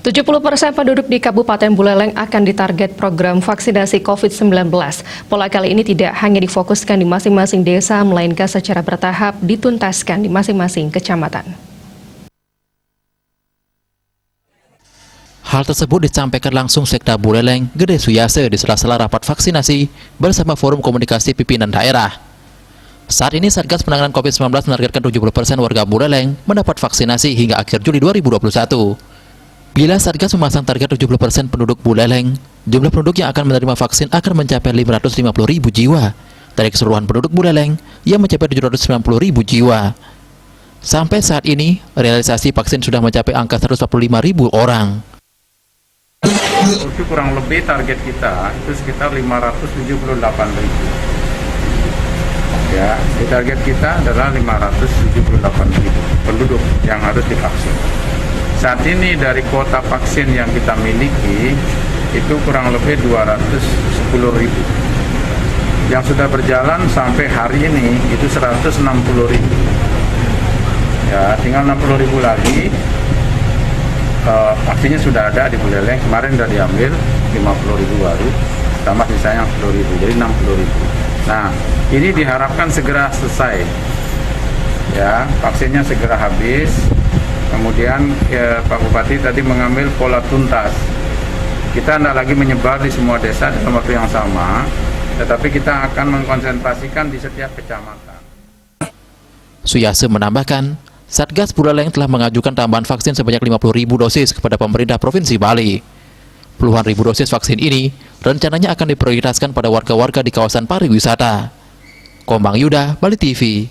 70% penduduk di Kabupaten Buleleng akan ditarget program vaksinasi COVID-19. Pola kali ini tidak hanya difokuskan di masing-masing desa, melainkan secara bertahap dituntaskan di masing-masing kecamatan. Hal tersebut disampaikan langsung Sekda Buleleng, Gede Suyase di sela-sela rapat vaksinasi bersama Forum Komunikasi Pimpinan Daerah. Saat ini Satgas Penanganan COVID-19 menargetkan 70% warga Buleleng mendapat vaksinasi hingga akhir Juli 2021. Bila Satgas memasang target 70% penduduk Buleleng, jumlah penduduk yang akan menerima vaksin akan mencapai 550.000 jiwa dari keseluruhan penduduk Buleleng yang mencapai 790.000 jiwa. Sampai saat ini, realisasi vaksin sudah mencapai angka 145.000 orang. Itu kurang lebih target kita itu sekitar 578.000. Ya, target kita adalah 578.000 penduduk yang harus divaksin. Saat ini dari kuota vaksin yang kita miliki itu kurang lebih 210.000. Yang sudah berjalan sampai hari ini itu 160.000. Ya, tinggal 60.000 lagi. Vaksinnya sudah ada di Buleleng, kemarin sudah diambil 50.000 baru, tambah sisanya 10.000, jadi 60.000. Nah, ini diharapkan segera selesai. Ya, vaksinnya segera habis. Kemudian Pak Bupati tadi mengambil pola tuntas. Kita tidak lagi menyebar di semua desa dalam waktu yang sama, tetapi kita akan mengkonsentrasikan di setiap kecamatan. Suyase menambahkan, Satgas Buleleng telah mengajukan tambahan vaksin sebanyak 50.000 dosis kepada pemerintah Provinsi Bali. Puluhan ribu dosis vaksin ini rencananya akan diprioritaskan pada warga-warga di kawasan pariwisata. Komang Yuda, Bali TV.